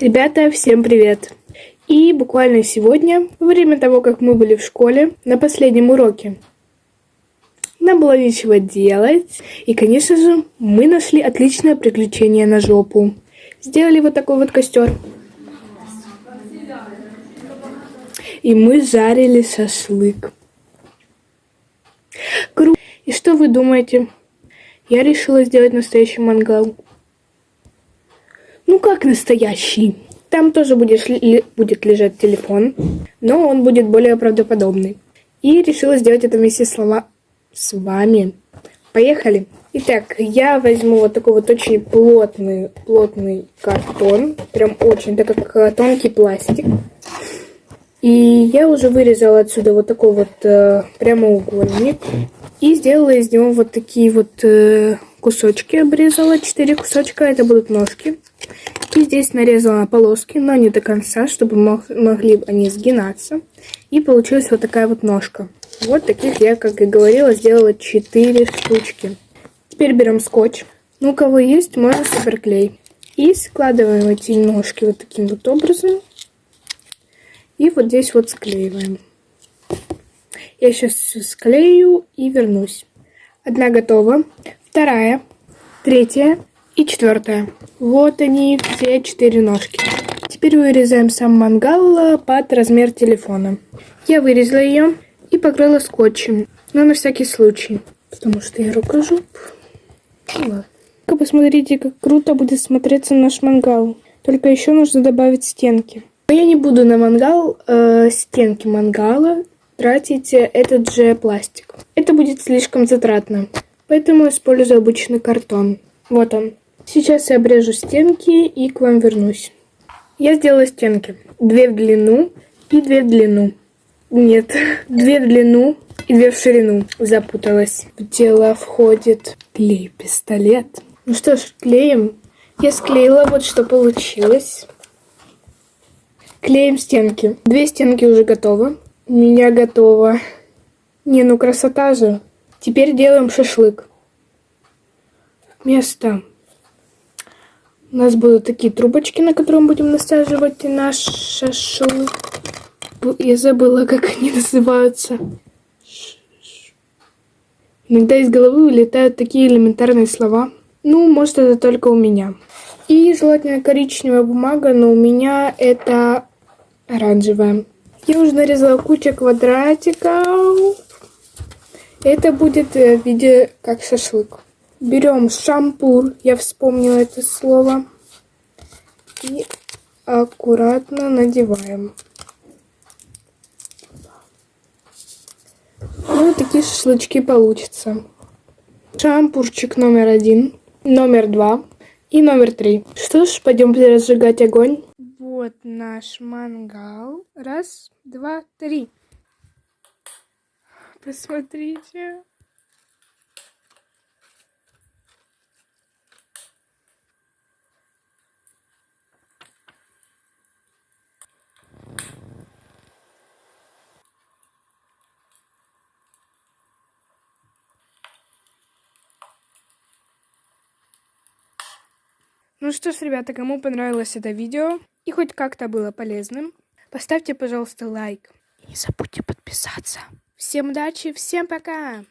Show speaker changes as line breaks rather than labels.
Ребята, всем привет! И буквально сегодня, во время того, как мы были в школе, на последнем уроке, нам было нечего делать. И, конечно же, мы нашли отличное приключение на жопу. Сделали вот такой вот костер. И мы жарили шашлык. Круто! И что вы думаете? Я решила сделать настоящий мангал. Ну как настоящий? Там тоже будет лежать телефон, но он будет более правдоподобный. И решила сделать это вместе с вами. Поехали! Итак, я возьму вот такой вот очень плотный картон. Прям очень, так как тонкий пластик. И я уже вырезала отсюда вот такой вот прямоугольник. И сделала из него вот такие вот кусочки. Обрезала 4 кусочка. Это будут ножки. И здесь нарезала полоски, но не до конца, чтобы могли они сгинаться. И получилась вот такая вот ножка. Вот таких я, как и говорила, сделала 4 штучки. Теперь берем скотч. Ну, у кого есть, можно суперклей. И складываем эти ножки вот таким вот образом. И вот здесь вот склеиваем. Я сейчас все склею и вернусь. Одна готова. Вторая, третья и четвертая. Вот они, все 4 ножки. Теперь вырезаем сам мангал под размер телефона. Я вырезала ее и покрыла скотчем. Но на всякий случай. Потому что я рукожоп. Ну ладно. Посмотрите, как круто будет смотреться наш мангал. Только еще нужно добавить стенки. Но я не буду на мангал, стенки мангала тратить этот же пластик. Это будет слишком затратно. Поэтому использую обычный картон. Вот он. Сейчас я обрежу стенки и к вам вернусь. Я сделала стенки. 2 в длину и 2 в длину. Нет, 2 в длину и 2 в ширину. Запуталась. В дело входит клей-пистолет. Ну что ж, клеим. Я склеила, вот что получилось. Клеим стенки. 2 стенки уже готовы. У меня готово. Не, ну красота же. Теперь делаем шашлык. Место. У нас будут такие трубочки, на которые будем насаживать наш шашлык. Я забыла, как они называются. Иногда из головы вылетают такие элементарные слова. Ну, может, это только у меня. И желательно коричневая бумага, но у меня это оранжевая. Я уже нарезала кучу квадратиков. Это будет в виде как шашлык. Берем шампур, я вспомнила это слово. И аккуратно надеваем. Ну, вот такие шашлычки получатся. Шампурчик номер 1, номер 2 и номер 3. Что ж, пойдемте разжигать огонь. Вот наш мангал. 1, 2, 3. Посмотрите. Ну что ж, ребята, кому понравилось это видео и хоть как-то было полезным, поставьте, пожалуйста, лайк. И не забудьте подписаться. Всем удачи, всем пока!